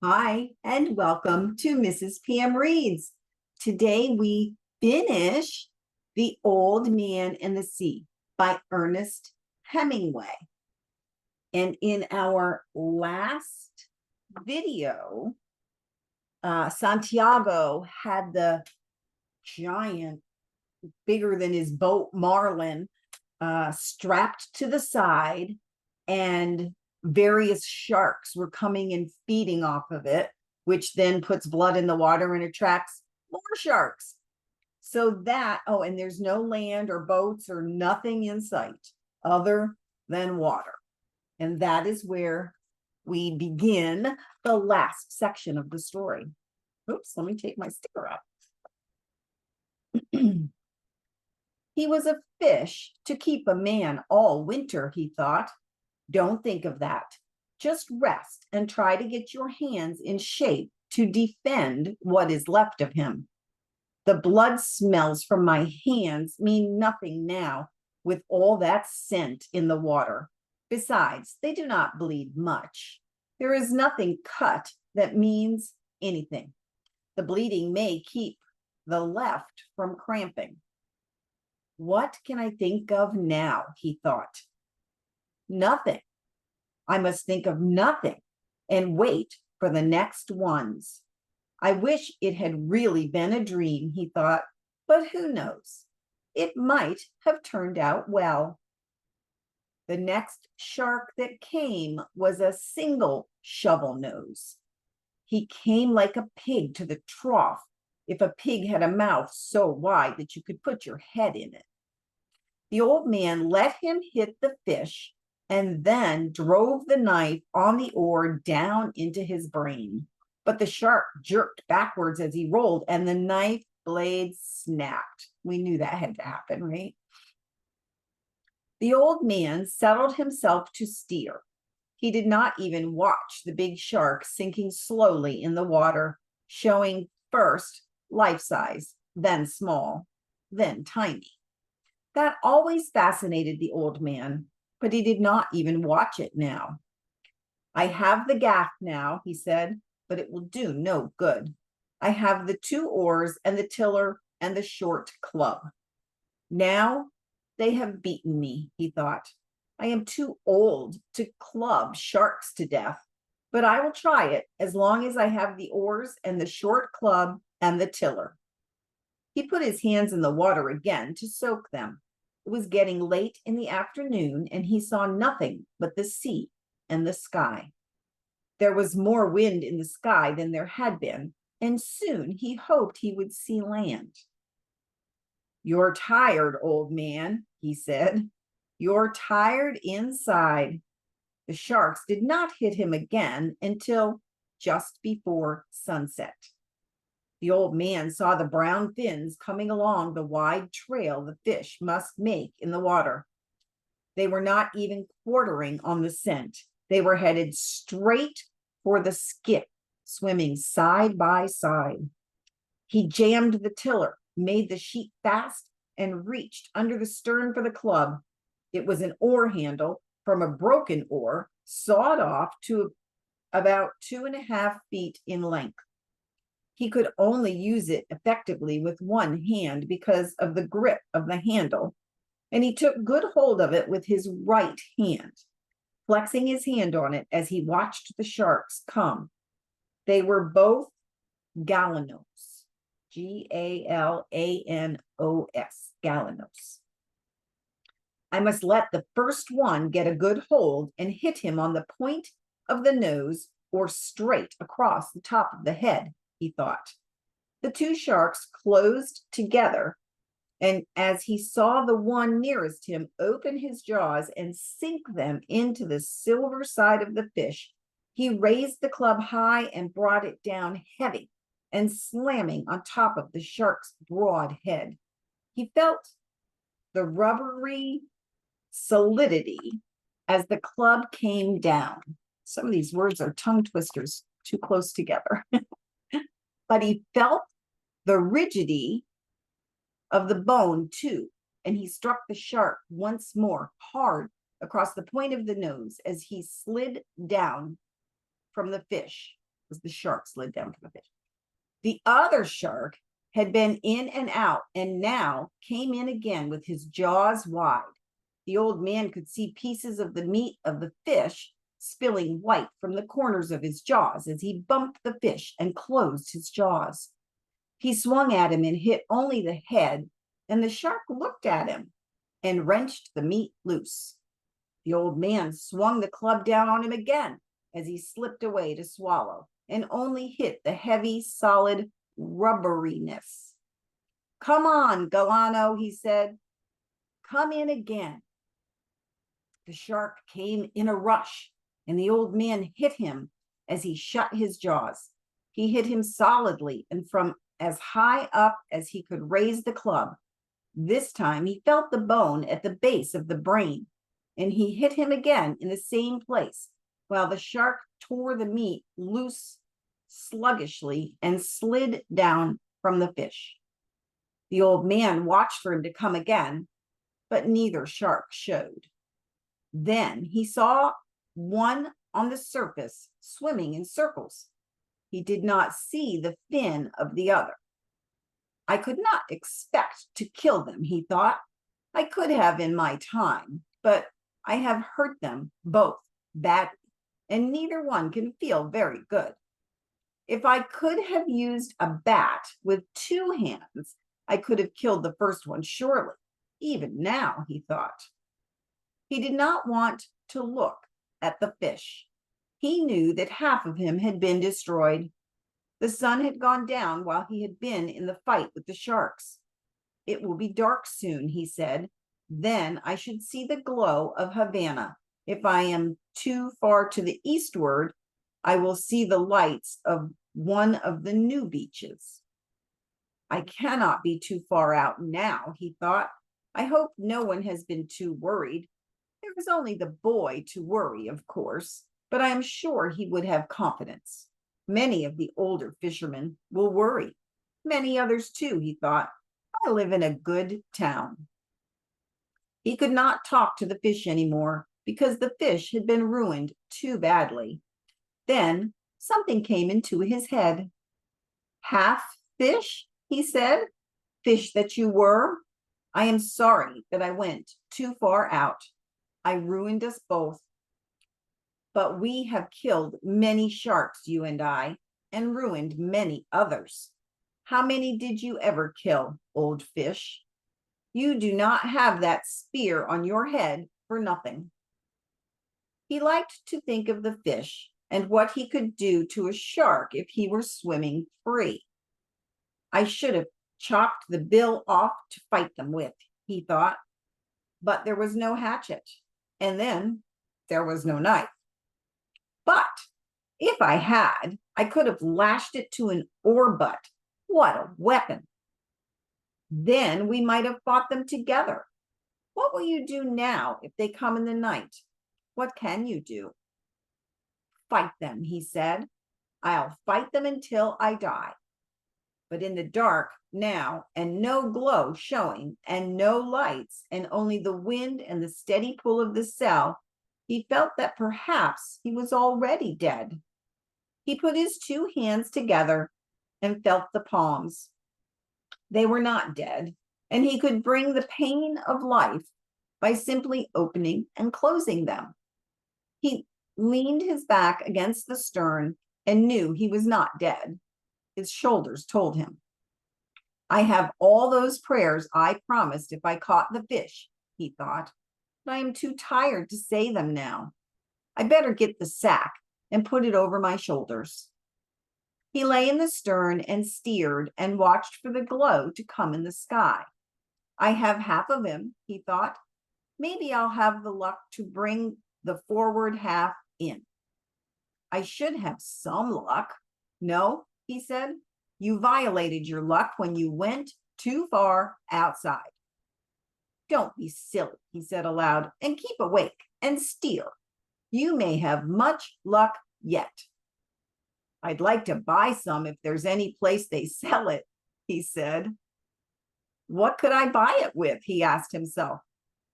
Hi, and welcome to Mrs. PM Reads. Today we finish The Old Man and the Sea by Ernest Hemingway. And in our last video, Santiago had the giant, bigger than his boat, marlin, strapped to the side, and various sharks were coming and feeding off of it, which then puts blood in the water and attracts more sharks. So and there's no land or boats or nothing in sight other than water. And that is where we begin the last section of the story. Oops, let me take my sticker off. He was a fish to keep a man all winter, he thought. Don't think of that. Just rest and try to get your hands in shape to defend what is left of him. The blood smells from my hands mean nothing now with all that scent in the water. Besides, they do not bleed much. There is nothing cut that means anything. The bleeding may keep the left from cramping. What can I think of now? He thought. Nothing. I must think of nothing and wait for the next ones. I wish it had really been a dream, he thought, but who knows? It might have turned out well. The next shark that came was a single shovel nose. He came like a pig to the trough, if a pig had a mouth so wide that you could put your head in it. The old man let him hit the fish and then drove the knife on the oar down into his brain. But the shark jerked backwards as he rolled, and the knife blade snapped. We knew that had to happen, right? The old man settled himself to steer. He did not even watch the big shark sinking slowly in the water, showing first life size, then small, then tiny. That always fascinated the old man, but he did not even watch it now. I have the gaff now, he said, but it will do no good. I have the 2 oars and the tiller and the short club. Now they have beaten me, he thought. I am too old to club sharks to death, but I will try it as long as I have the oars and the short club and the tiller. He put his hands in the water again to soak them. It was getting late in the afternoon, and he saw nothing but the sea and the sky. There was more wind in the sky than there had been, and soon he hoped he would see land. You're tired, old man, he said. You're tired inside. The sharks did not hit him again until just before sunset. The old man saw the brown fins coming along the wide trail the fish must make in the water. They were not even quartering on the scent. They were headed straight for the skiff, swimming side by side. He jammed the tiller, made the sheet fast, and reached under the stern for the club. It was an oar handle from a broken oar, sawed off to about 2.5 feet in length. He could only use it effectively with one hand because of the grip of the handle, and he took good hold of it with his right hand, flexing his hand on it as he watched the sharks come. They were both galanos, Galanos, galanos. I must let the first one get a good hold and hit him on the point of the nose or straight across the top of the head, he thought. The 2 sharks closed together, and as he saw the one nearest him open his jaws and sink them into the silver side of the fish, he raised the club high and brought it down heavy and slamming on top of the shark's broad head. He felt the rubbery solidity as the club came down. Some of these words are tongue twisters, too close together. But he felt the rigidity of the bone too, and he struck the shark once more hard across the point of the nose as he slid down from the fish. as the shark slid down to the fish. The other shark had been in and out and now came in again with his jaws wide. The old man could see pieces of the meat of the fish spilling white from the corners of his jaws as he bumped the fish and closed his jaws. He swung at him and hit only the head, and the shark looked at him and wrenched the meat loose. The old man swung the club down on him again as he slipped away to swallow and only hit the heavy, solid rubberiness. "Come on, Galano," he said. "Come in again." The shark came in a rush, and the old man hit him as he shut his jaws. He hit him solidly and from as high up as he could raise the club. This time he felt the bone at the base of the brain, and he hit him again in the same place, while the shark tore the meat loose sluggishly and slid down from the fish. The old man watched for him to come again, but neither shark showed. Then he saw one on the surface swimming in circles. He did not see the fin of the other. "I could not expect to kill them," he thought. "I could have in my time, but I have hurt them both badly, and neither one can feel very good. If I could have used a bat with 2 hands, I could have killed the first one surely, even now," he thought. He did not want to look at the fish. He knew that half of him had been destroyed. The sun had gone down while he had been in the fight with the sharks. "It will be dark soon," he said. "Then I should see the glow of Havana. If I am too far to the eastward, I will see the lights of one of the new beaches. I cannot be too far out now," he thought. "I hope no one has been too worried. There is only the boy to worry, of course, but I am sure he would have confidence. Many of the older fishermen will worry. Many others too," he thought. "I live in a good town." He could not talk to the fish anymore because the fish had been ruined too badly. Then something came into his head. "Half fish," he said. "Fish that you were. I am sorry that I went too far out. I ruined us both. But we have killed many sharks, you and I, and ruined many others. How many did you ever kill, old fish? You do not have that spear on your head for nothing." He liked to think of the fish and what he could do to a shark if he were swimming free. "I should have chopped the bill off to fight them with," he thought, but there was no hatchet, and then there was no knife. "But if I had, I could have lashed it to an oar butt. What a weapon! Then we might have fought them together. What will you do now if they come in the night? What can you do?" "Fight them," he said. "I'll fight them until I die." But in the dark now, and no glow showing, and no lights, and only the wind and the steady pull of the cell, he felt that perhaps he was already dead. He put his 2 hands together and felt the palms. They were not dead, and he could bring the pain of life by simply opening and closing them. He leaned his back against the stern and knew he was not dead. His shoulders told him. "I have all those prayers I promised if I caught the fish," he thought, "but I am too tired to say them now. I better get the sack and put it over my shoulders." He lay in the stern and steered and watched for the glow to come in the sky. "I have half of him," he thought. "Maybe I'll have the luck to bring the forward half in. I should have some luck." "No," he said, "you violated your luck when you went too far outside." "Don't be silly," he said aloud, "and keep awake and steer. You may have much luck yet." "I'd like to buy some if there's any place they sell it," he said. What could I buy it with? He asked himself.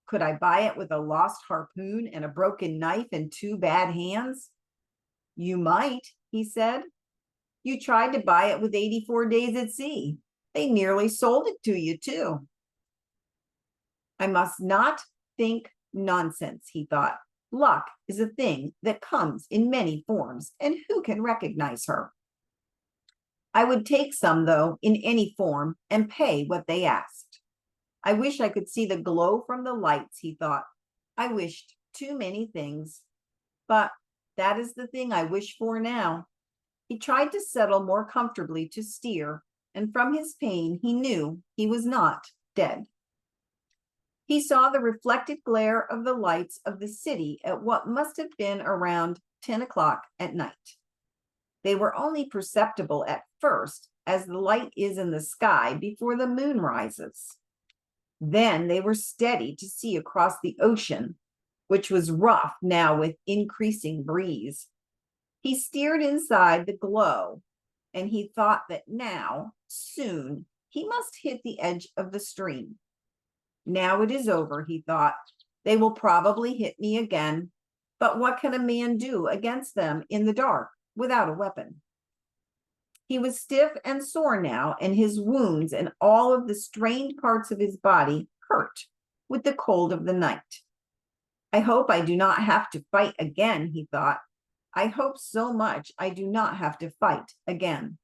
Could I buy it with a lost harpoon and a broken knife and 2 bad hands? You might, he said, You tried to buy it with 84 days at sea. They nearly sold it to you, too. I must not think nonsense, he thought. Luck is a thing that comes in many forms, and who can recognize her? I would take some, though, in any form, and pay what they asked. I wish I could see the glow from the lights, he thought. I wished too many things, but that is the thing I wish for now. He tried to settle more comfortably to steer, and from his pain he knew he was not dead. He saw the reflected glare of the lights of the city at what must have been around 10 o'clock at night. They were only perceptible at first, as the light is in the sky before the moon rises. Then they were steady to see across the ocean, which was rough now with increasing breeze. He steered inside the glow, and he thought that now, soon, he must hit the edge of the stream. Now it is over, he thought. They will probably hit me again, but what can a man do against them in the dark without a weapon? He was stiff and sore now, and his wounds and all of the strained parts of his body hurt with the cold of the night. I hope I do not have to fight again, he thought. I hope so much I do not have to fight again.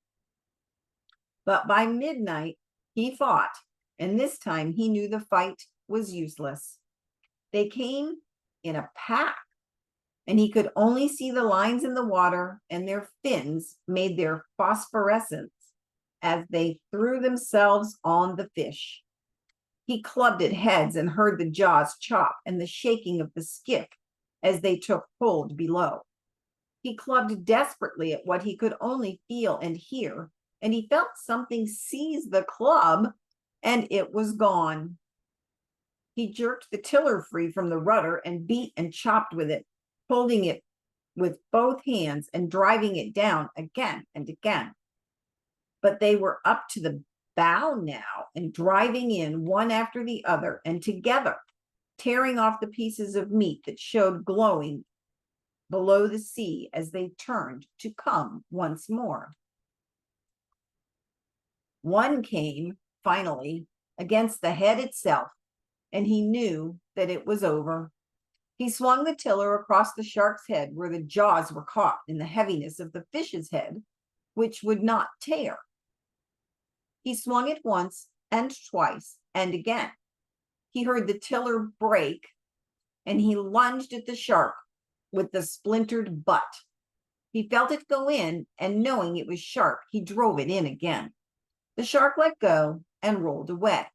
But by midnight, he fought, and this time he knew the fight was useless. They came in a pack, and he could only see the lines in the water, and their fins made their phosphorescence as they threw themselves on the fish. He clubbed at heads and heard the jaws chop and the shaking of the skiff as they took hold below. He clubbed desperately at what he could only feel and hear, and he felt something seize the club, and it was gone. He jerked the tiller free from the rudder and beat and chopped with it, holding it with both hands and driving it down again and again. But they were up to the bow now and driving in one after the other and together, tearing off the pieces of meat that showed glowing below the sea as they turned to come once more. One came, finally, against the head itself, and he knew that it was over. He swung the tiller across the shark's head where the jaws were caught in the heaviness of the fish's head, which would not tear. He swung it once and twice and again. He heard the tiller break, and he lunged at the shark with the splintered butt. He felt it go in, and knowing it was sharp, he drove it in again. The shark let go and rolled away.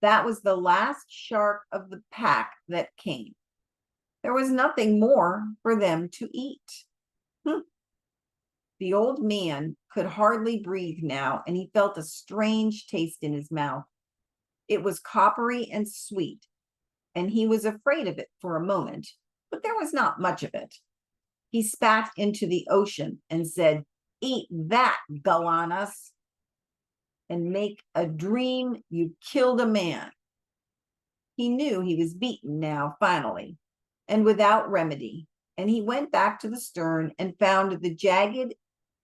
That was the last shark of the pack that came. There was nothing more for them to eat. The old man could hardly breathe now, and he felt a strange taste in his mouth. It was coppery and sweet, and he was afraid of it for a moment, but there was not much of it. He spat into the ocean and said, "Eat that, Goannas, and make a dream you killed a man." He knew he was beaten now, finally, and without remedy, and he went back to the stern and found the jagged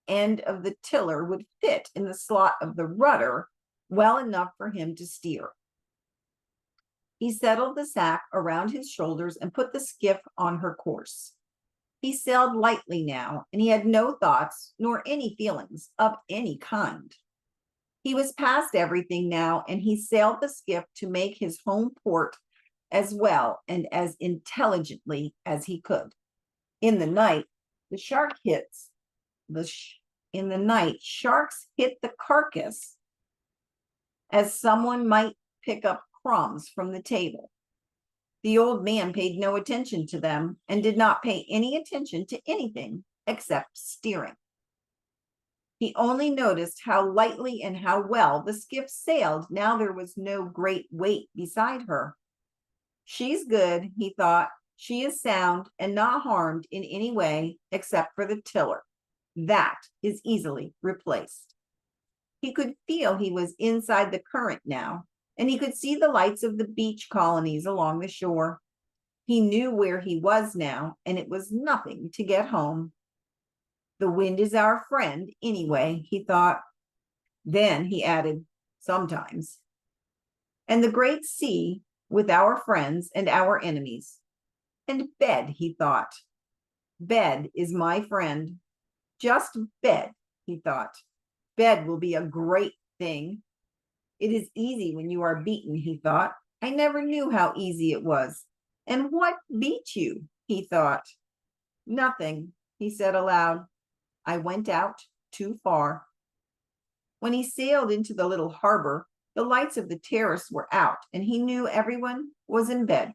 end of the tiller would fit in the slot of the rudder well enough for him to steer. He settled the sack around his shoulders and put the skiff on her course. He sailed lightly now, and he had no thoughts nor any feelings of any kind. He was past everything now, and he sailed the skiff to make his home port as well and as intelligently as he could. In the night, sharks hit the carcass as someone might pick up crumbs from the table. The old man paid no attention to them and did not pay any attention to anything except steering. He only noticed how lightly and how well the skiff sailed now there was no great weight beside her. She's good, he thought. She is sound and not harmed in any way except for the tiller. That is easily replaced. He could feel he was inside the current now, and he could see the lights of the beach colonies along the shore. He knew where he was now, and it was nothing to get home. The wind is our friend anyway, he thought. Then he added, sometimes. And the great sea with our friends and our enemies. And bed, he thought. Bed is my friend. Just bed, he thought. Bed will be a great thing. It is easy when you are beaten, he thought. I never knew how easy it was. And what beat you, he thought. Nothing, he said aloud. I went out too far. When he sailed into the little harbor, the lights of the terrace were out, and he knew everyone was in bed.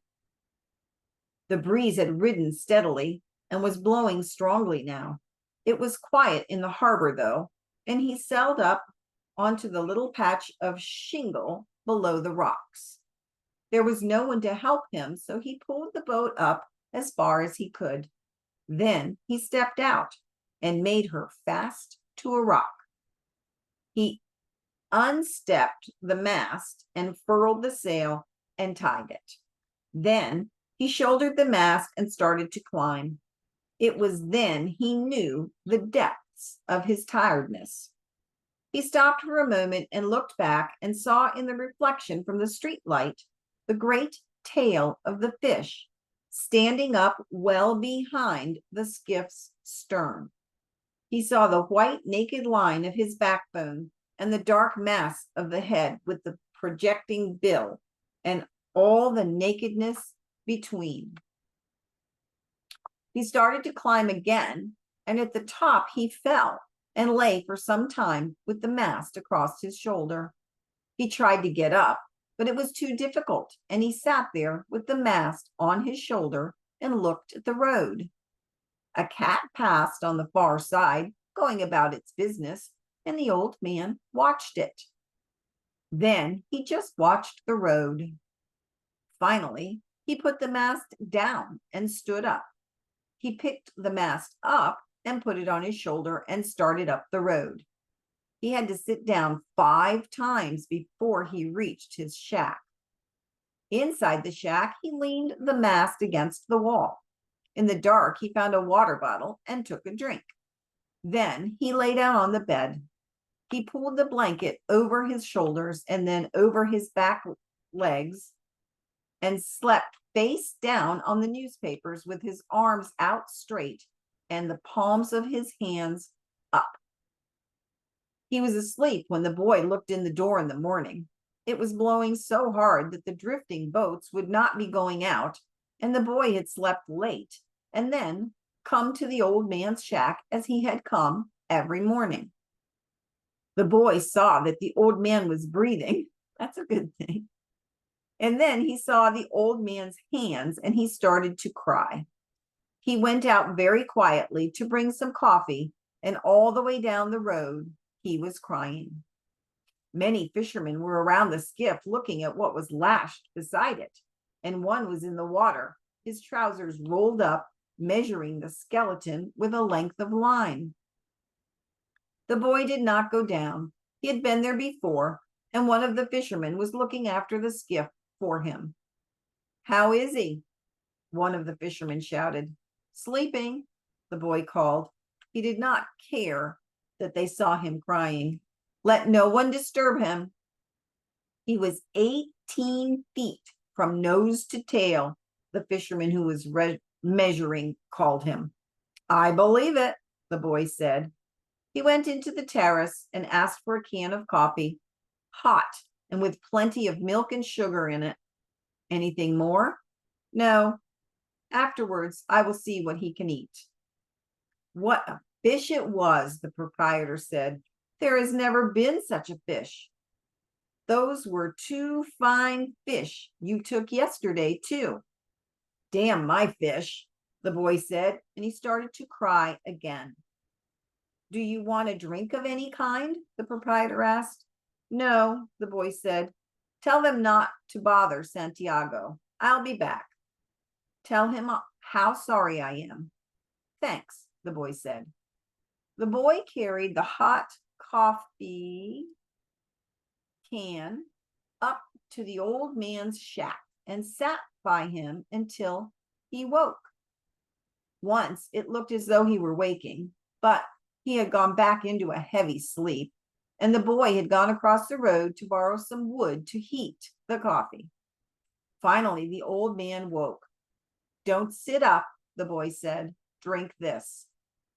The breeze had ridden steadily and was blowing strongly now. It was quiet in the harbor, though, and he sailed up onto the little patch of shingle below the rocks. There was no one to help him, so he pulled the boat up as far as he could. Then he stepped out and made her fast to a rock. He unstepped the mast and furled the sail and tied it. Then he shouldered the mast and started to climb. It was then he knew the depths of his tiredness. He stopped for a moment and looked back and saw in the reflection from the street light the great tail of the fish standing up well behind the skiff's stern. He saw the white naked line of his backbone and the dark mass of the head with the projecting bill and all the nakedness between. He started to climb again, and at the top he fell and lay for some time with the mast across his shoulder. He tried to get up, but it was too difficult, and he sat there with the mast on his shoulder and looked at the road. A cat passed on the far side, going about its business, and the old man watched it. Then he just watched the road. Finally, he put the mast down and stood up. He picked the mast up and put it on his shoulder and started up the road. He had to sit down 5 times before he reached his shack. Inside the shack, he leaned the mast against the wall. In the dark, he found a water bottle and took a drink. Then he lay down on the bed. He pulled the blanket over his shoulders and then over his back legs and slept face down on the newspapers with his arms out straight and the palms of his hands up. He was asleep when the boy looked in the door in the morning. It was blowing so hard that the drifting boats would not be going out, and the boy had slept late and then come to the old man's shack as he had come every morning. The boy saw that the old man was breathing. That's a good thing. And then he saw the old man's hands and he started to cry. He went out very quietly to bring some coffee, and all the way down the road, he was crying. Many fishermen were around the skiff looking at what was lashed beside it, and one was in the water, his trousers rolled up, measuring the skeleton with a length of line. The boy did not go down. He had been there before, and one of the fishermen was looking after the skiff for him. How is he? One of the fishermen shouted. Sleeping, the boy called. He did not care that they saw him crying. Let no one disturb him. He was 18 feet from nose to tail, the fisherman who was measuring called him. I believe it, the boy said. He went into the terrace and asked for a can of coffee, hot and with plenty of milk and sugar in it. Anything more? No. Afterwards, I will see what he can eat. What a fish it was, the proprietor said. There has never been such a fish. Those were 2 fine fish you took yesterday, too. Damn my fish, the boy said, and he started to cry again. Do you want a drink of any kind? The proprietor asked. No, the boy said. Tell them not to bother Santiago. I'll be back. Tell him how sorry I am. Thanks, the boy said. The boy carried the hot coffee can up to the old man's shack and sat by him until he woke. Once it looked as though he were waking, but He had gone back into a heavy sleep, and the boy had gone across the road to borrow some wood to heat the coffee. Finally, the old man woke. "Don't sit up," the boy said. "Drink this."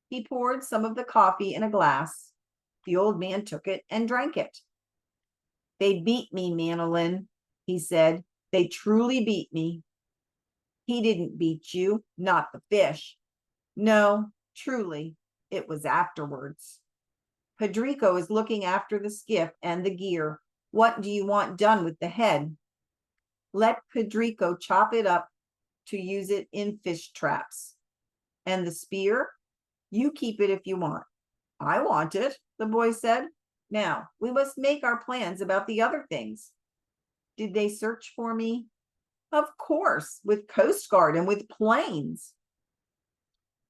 He poured some of the coffee in a glass. The old man took it and drank it. "They beat me, Manolin," he said. "They truly beat me." "He didn't beat you, not the fish." "No, truly, it was afterwards." "Pedrico is looking after the skiff and the gear. What do you want done with the head?" "Let Pedrico chop it up to use it in fish traps." "And the spear?" "You keep it if you want." "I want it," the boy said. "Now we must make our plans about the other things." "Did they search for me?" "Of course, with Coast Guard and with planes."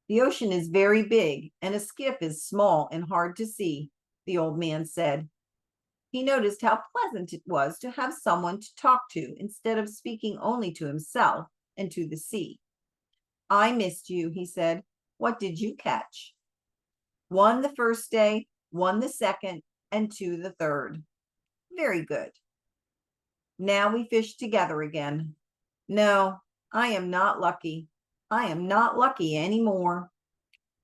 "The ocean is very big and a skiff is small and hard to see," the old man said. He noticed how pleasant it was to have someone to talk to instead of speaking only to himself and to the sea. "I missed you," he said. "What did you catch?" "One the first day, one the second, and two the third." "Very good. Now we fish together again." "No, I am not lucky. I am not lucky anymore."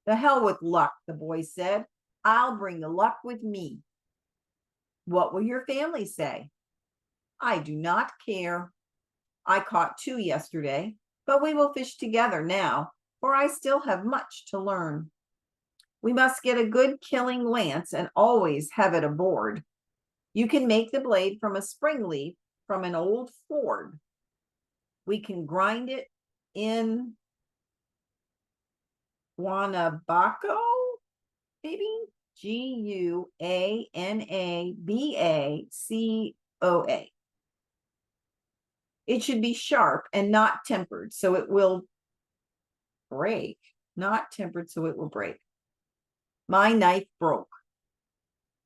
"The hell with luck," the boy said. "I'll bring the luck with me." "What will your family say?" "I do not care. I caught two yesterday, but we will fish together now, for I still have much to learn. We must get a good killing lance and always have it aboard. You can make the blade from a spring leaf from an old Ford. We can grind it in Guanabaco, maybe? Guanabacoa. It should be sharp and not tempered, so it will break. Not tempered, so it will break. My knife broke.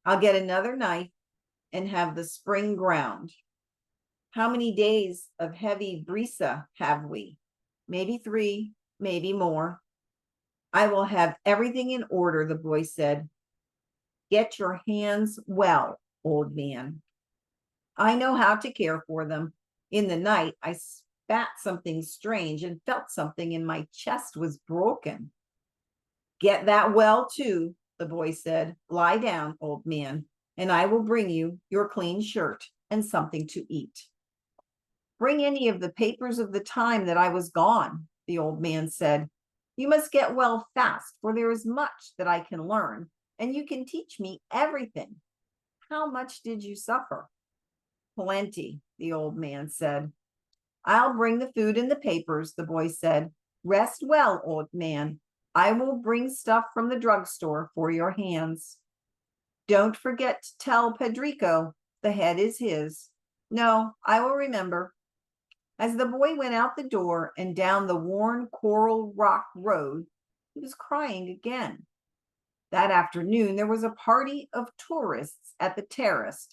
I'll get another knife and have the spring ground. How many days of heavy brisa have we? Maybe 3, maybe more. I will have everything in order, the boy said. Get your hands well, old man. I know how to care for them. In the night, I spat something strange and felt something in my chest was broken. Get that well, too, the boy said. Lie down, old man, and I will bring you your clean shirt and something to eat. Bring any of the papers of the time that I was gone, the old man said. You must get well fast, for there is much that I can learn, and you can teach me everything. How much did you suffer? Plenty, the old man said. I'll bring the food and the papers, the boy said. Rest well, old man. I will bring stuff from the drugstore for your hands. Don't forget to tell Pedrico the head is his. No, I will remember. As the boy went out the door and down the worn coral rock road, he was crying again. That afternoon, there was a party of tourists at the terrace,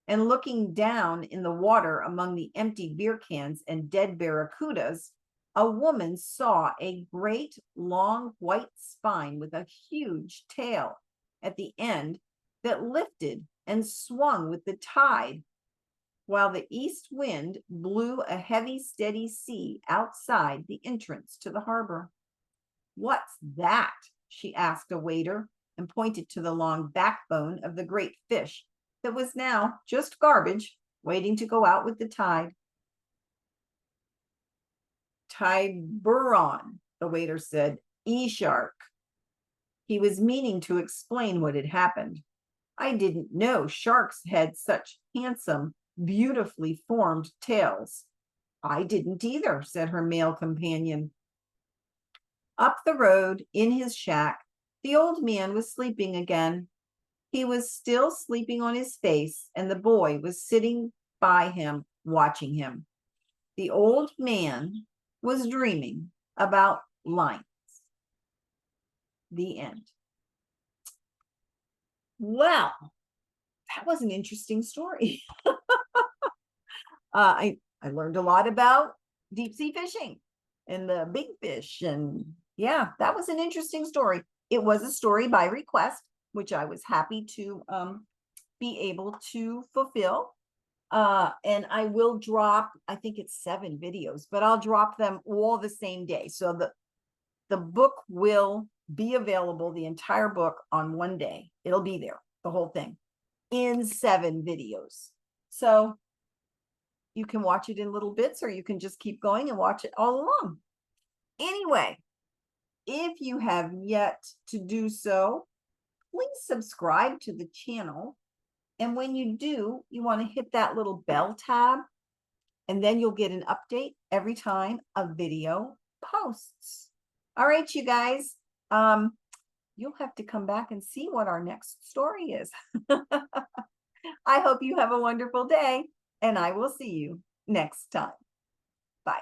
and looking down in the water among the empty beer cans and dead barracudas, a woman saw a great long white spine with a huge tail at the end that lifted and swung with the tide, while the east wind blew a heavy, steady sea outside the entrance to the harbor. What's that? She asked a waiter and pointed to the long backbone of the great fish that was now just garbage waiting to go out with the tide. Tiburon, the waiter said, e-shark. He was meaning to explain what had happened. I didn't know sharks had such handsome, beautifully formed tails. I didn't either, said her male companion. Up the road, in his shack, the old man was sleeping again. He was still sleeping on his face, and the boy was sitting by him, watching him. The old man was dreaming about lions. The end. Well, that was an interesting story. I learned a lot about deep sea fishing and the big fish. And yeah, that was an interesting story. It was a story by request, which I was happy to be able to fulfill. And I will drop, I think it's 7 videos, but I'll drop them all the same day. So the book will be available, the entire book, on one day. It'll be there, the whole thing, in 7 videos. So you can watch it in little bits, or you can just keep going and watch it all along. Anyway, if you have yet to do so, please subscribe to the channel. And when you do, you want to hit that little bell tab, and then you'll get an update every time a video posts. All right, you guys, you'll have to come back and see what our next story is. I hope you have a wonderful day, and I will see you next time. Bye.